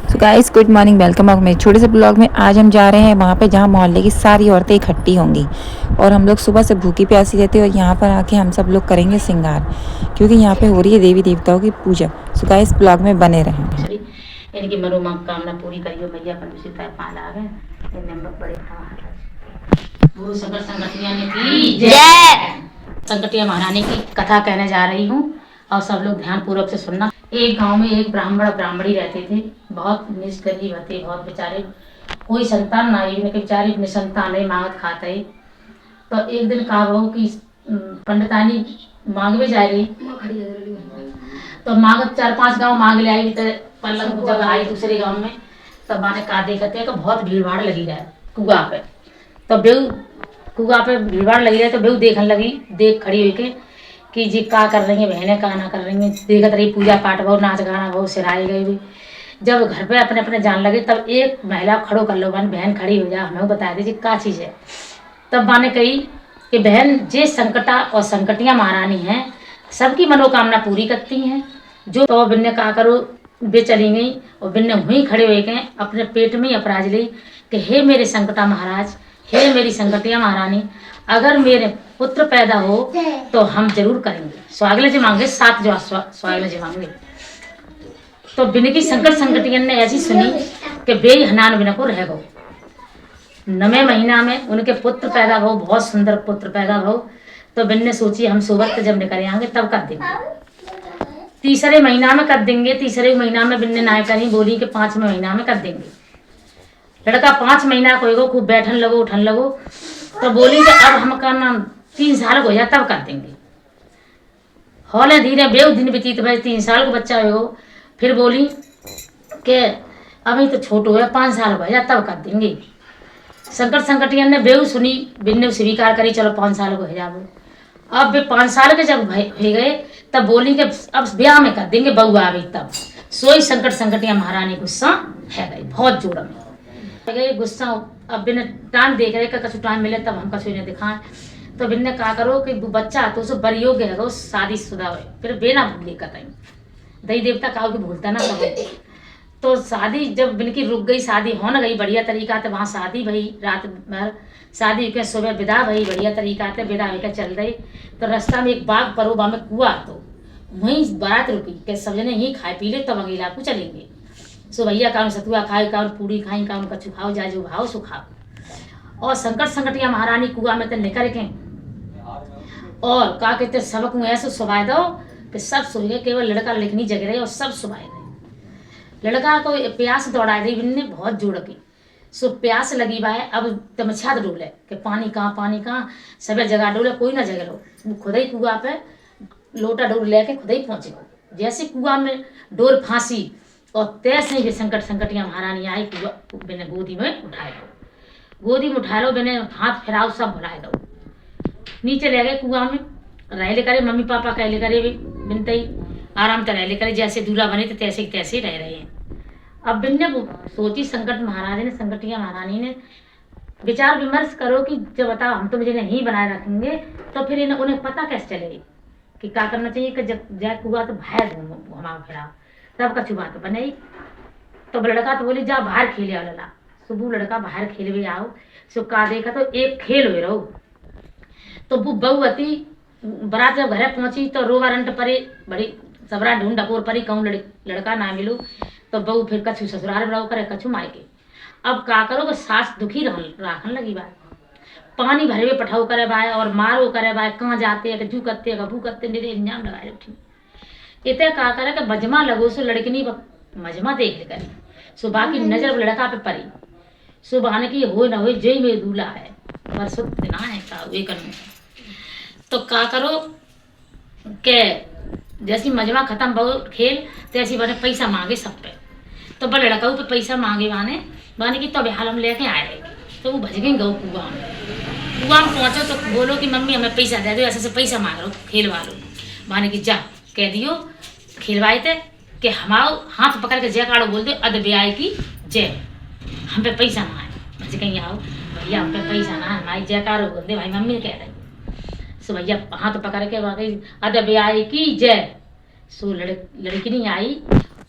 So guys good morning, welcome back मेरे छोटे से ब्लॉग में। आज हम जा रहे हैं वहाँ पे जहाँ मोहल्ले की सारी औरतें इकट्ठी होंगी और हम लोग सुबह से भूखी प्यासी रहते हैं और यहाँ पर आके हम सब लोग करेंगे श्रृंगार, क्योंकि यहाँ पे हो रही है देवी देवताओं की पूजा। सो गाइस ब्लॉग में बने रहें। इनकी मनोकामना पूरी करियो भैया, पर पाल आ गए बड़े गुरु शंकर संगठिया ने की जय। संगठिया महारानी की कथा कहने जा रही हूँ और सब लोग ध्यान पूर्वक से सुनना। एक गांव में एक ब्राह्मण ब्राह्मणी रहते थे, बहुत निष्गरीब थे, बहुत बेचारे, कोई संतान ना ही बेचारे निसंतान है, मांगत खाते। तो एक दिन कहा बहु की पंडितानी मांगवे जा रही, तो मांगत 4-5 गांव मांग ले आई, तो पल्लव जब आई दूसरे गांव में, तब माने का देखते कि बहुत भीड़ भाड़ लगी रहे कुआ पे। तो बेऊ कुआ पे भीड़ भाड़ लगी रहे, तो बेऊ देखने लगी, देख खड़ी हुई के कि जी का कर रही है बहनें, का ना कर रही है, देखत रही पूजा पाठ बहु, नाच गाना बहु, सिराई गई भी। जब घर पे अपने अपने जान लगे, तब एक महिला खड़ो कर लो, बहन खड़ी हो जा, हमें बता दीजिए क्या चीज़ है। तब माने कही कि बहन जे संकटा और संकटियाँ महारानी हैं, सबकी मनोकामना पूरी करती हैं। जो तो बिन्ने कहा करो, वे चली गई और बिन्ने हुई खड़े हुए गए, अपने पेट में अपराज ली कि हे मेरे संकटा महाराज, हे मेरी संकटिया महारानी, अगर मेरे पुत्र पैदा हो तो हम जरूर करेंगे, स्वागले जी मांगे 7 जो स्वागले जी मांगे। तो बिन की संकट संकटियन ने ऐसी सुनी कि बे हनान बिना को रह गो। 9वें महीना में उनके पुत्र पैदा हो, बहुत सुंदर पुत्र पैदा हो। तो बिन ने सोची हम सोबत जब निकल आएंगे तब कर देंगे। तीसरे महीना में कर देंगे। तीसरे महीना में बिन ने नाय करी, बोली कि 5वें महीना में कर देंगे। लड़का 5 महीना को एगो खूब बैठन लगो, उठन लगो। तो बोली कि अब हम करना 3 साल हो जाए तब कर देंगे। हौले धीरे बेव दिन व्यतीत भय, 3 साल को बच्चा हो। फिर बोली कि अभी तो छोटो है, 5 साल हो जाए तब कर देंगे। संकट संकटियन ने बेव सुनी, बिन ने स्वीकार करी, चलो 5 साल को हो जाओ। अब वे 5 साल के जब हो गए, तब बोली कि अब ब्याह में कर देंगे, बहू आ गई तब। सोई संकट संकटिया महारानी गुस्सा है गई, बहुत जोड़ में गए गुस्सा। अब बिन टाइम देख रहे कि कछु टाइम मिले तब हम कछु ने दिखाएं। तो बिन ने कहा करो कि बच्चा तो उसे बड़ी योग्य है, वो शादीशुदा है, फिर बेना भूली कतई दही देवता कहा कि भूलता ना कहो। तो शादी जब बिन की रुक गई, शादी हो न गई बढ़िया तरीका से, वहाँ शादी भई, रात भर शादी के सुबह विदा भई बढ़िया तरीका से, विदा होकर चल रही। तो रास्ता में एक बाग परोबा में कुआ, तो वहीं बारात रुकी कि सब जने ही खाए पी ले तब अगले को चलेंगे। सो भैया काउन सतुआ खाए, काउन पूड़ी खाई, काउन कछु खाओ, जा जो भाव सो खाओ। और संकट संकटिया महारानी कुआ में तो निकल के और का कहते सबक में ऐसे सुबाए दो कि सब सो गए, केवल लड़का लिखनी जग रहे और सब सुबाए गए। लड़का को प्यास दौड़ा दी बिन ने, बहुत जोड़ की। सो प्यास लगी बा है, अब तमछात डोले कि पानी कहाँ, सब जगह डोले, कोई ना जगह लो। खुद ही कुआ पे लोटा डोर लेके खुद ही पहुंचे। जैसे कुआ में डोर फांसी और तैसे ही संकट संकटिया महारानी आई, बिने गोदी में उठाए दो, गोदी में उठा लो, बिने हाथ फिराओ, सब भुलाए दो। नीचे ले गए कुआ में, रह ले करे, मम्मी पापा कह ले करे, बिनते ही आराम से रह ले करे, जैसे दूल्हा बने तो तैसे ही रह रहे हैं। अब बिन ने सोची, संकट महारानी ने, संकटिया महारानी ने विचार विमर्श करो कि जब बताओ हम तो मुझे नहीं बनाए रखेंगे, तो फिर उन्हें पता कैसे चलेगी कि क्या करना चाहिए कि जब जाए कुआ तो बाहर घुमाओ फिराओ, तब कछु बात बनाई। तो लड़का तो बोली जा बाहर खेले आओ। लला सुबह लड़का बाहर खेल भी आओ। सो का देखा तो एक खेल हुए रहो। तो वो बहुवती बरात जब घर पहुंची तो रोवा रंट परे, बड़ी सबरा ढूंढ डकोर परी, कहूँ लड़का ना मिलू। तो बहू फिर कछु ससुराल रहो करे, कछु मायके। अब का करो कि सास दुखी राखन लगी बात, पानी भरे हुए पठाऊ करे बाय और मारो करे बाय, कहाँ जाते है जू करते गबू करते, मेरे इंजाम लगाए उठी। इतने का करे कि मजमा लगो, सो लड़कनी मजमा देख ले करी। सो बाकी नजर लड़का पे पड़ी। सो बहाने की हो न हो, जय में दूल्हा है, पर सुत ना है का वे करने। तो का करो के जैसी मजमा खत्म बहु खेल, तैसी बने पैसा मांगे सब पे। तो बड़ लड़का पे पैसा मांगे बाने की तो बेहाल हम लेके आए रहे। तो वो भज गई गऊ कुआ में पहुंचो तो बोलो कि मम्मी हमें पैसा दे दो, ऐसे से पैसा मांग लो, खेलवा लो। माने की जा कह दियो खिलवाए थे कि हमाओ हाथ पकड़ के जयकारो बोल दो, अद ब्याह की जय, हम पे पैसा ना आए। भज गई आओ भैया, हम पे पैसा ना है, हमारी जयकारो बोल दे भाई, मम्मी कह रही। सो भैया हाथ पकड़ के वाकई अद ब्याह की जय। सो लड़की नहीं आई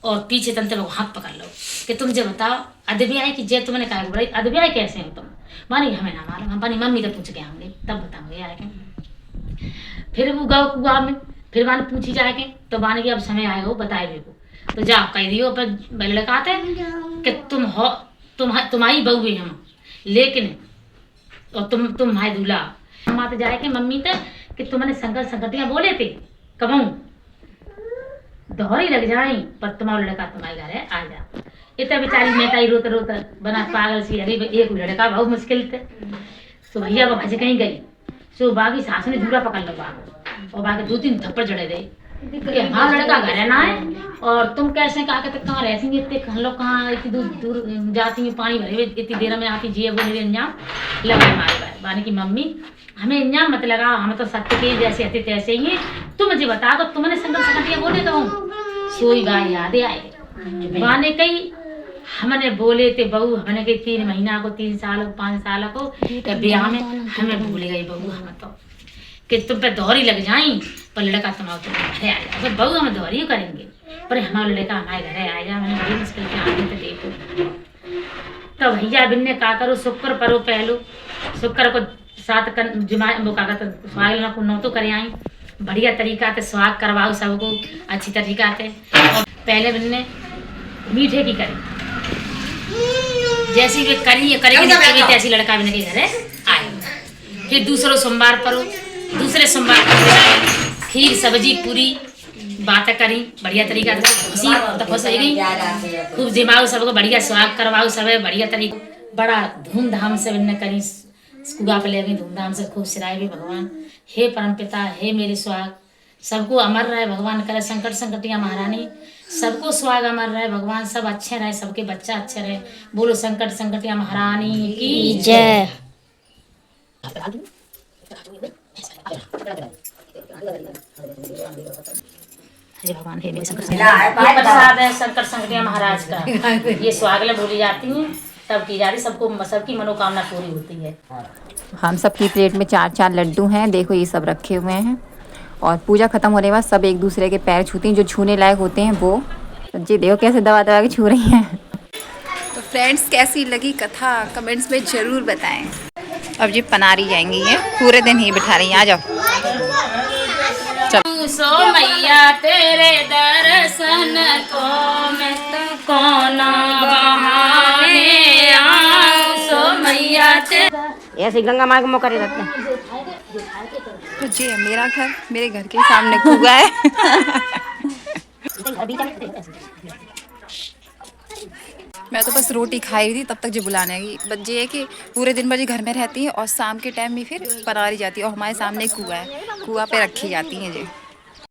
और पीछे तंते लोग हाथ पकड़ लो कि तुम जो बताओ अदबियाई की जे तुमने कहा बड़ी अदबियाई कैसे हो तुम। मानी हमें ना मालूम, हम अपनी मम्मी तो पूछ के होंगे तब बताओगे आए। फिर वो गौ कुआ में फिर वाने पूछी जाके तो वाने की अब समय आएगा वो बताए बेको तो जाओ कह दियो पर लड़का आते कि तुम हो तुम्हारी बहू है हम, लेकिन और तुम भाई दूल्हा हम आते जाए के मम्मी तक कि तुमने संगतियां बोले थे कबू दोहरी लग जाई पर तुम्हारा लड़का तुम्हारे घर है आ जा। इतना बेचारी मेहताई रोता रोता बना पागल सी अरे एक लड़का बहुत मुश्किल थे। तो भैया वो भज कहीं गई सो बाकी सास ने जूड़ा पकड़ लो बाग और बाकी 2-3 थप्पड़ जड़े दे कि हमारा लड़का घर है ना है और तुम कैसे कहा के कहाँ रहती इतने हम लोग कहाँ इतनी दूर जाती हैं पानी भरे हुए इतनी देर में आती जी वो मेरे अंजाम लगा मारे बाने की मम्मी हमें अंजाम मत लगा, हम तो सत्य के जैसे हते तैसे ही तुम मुझे बता दो तुमने संगतियां बोले तो सोई बात याद आए बाने कई हमने बोले थे बहू हमने कही 3 महीना को 3 साल को 5 साल को ब्याह में हमें भूल गई बहू हम तो कि तुम पे दोहरी लग जाई पर लड़का तुम्हारे घरे आएगा तो बहू हम दोहरी करेंगे पर हमारा लड़का हमारे घरे आएगा। मैंने बड़ी मुश्किल से आगे तो देखो तो भैया बिन ने का करो शुक्र परो पहलो शुक्र को 7 वो का स्वागत को 9 तो करे आई बढ़िया तरीका से स्वाग करवाओ सबको अच्छी तरीका से। और पहले बिन ने मीठे की करी जैसी वे करेगी तैसी लड़का बिन के घरे आए। फिर दूसरे सोमवार खीर सब्जी पूरी बातें करी बढ़िया तरीका से तपस हो गई खूब जिमाओ सबको बढ़िया स्वाग करवाओ सब बढ़िया तरीका बड़ा धूमधाम से बिन करी स्कूगा पे ले गई धूमधाम से खूब सिराए भी भगवान हे परमपिता हे मेरे स्वाग सबको अमर रहे भगवान करे संकटिया महारानी सबको स्वाग अमर रहे भगवान सब अच्छे रहे सबके बच्चा अच्छे रहे बोलो संकटिया महारानी की जय। अरे भगवान हे मेरे प्रसाद है संकटिया महाराज का ये स्वागले बोली जाती है तब की जा रही सबकी मनोकामना पूरी होती है। हम सब की प्लेट में 4 लड्डू हैं देखो ये सब रखे हुए हैं और पूजा खत्म होने के बाद सब एक दूसरे के पैर छूती हैं जो छूने लायक होते हैं वो जी देखो कैसे दबा के छू रही हैं। तो फ्रेंड्स कैसी लगी कथा कमेंट्स में ज़रूर बताएं। अब जी पनारी जाएंगी ये पूरे दिन ही बिठा रही हैं आ जाओ सो मैया तेरे दर्शन को मैं कौन बहाने आऊं सो मैया ऐसे गंगा माँ को मौका रहते हैं। तो जी मेरा घर मेरे घर के सामने कुआ है मैं तो बस रोटी खाई रही थी तब तक जी बुलाने की बस ये है कि पूरे दिन भर जी घर में रहती है और शाम के टाइम में फिर पनारी जाती है और हमारे सामने कुआ है कुआ पे रखी जाती हैं जी।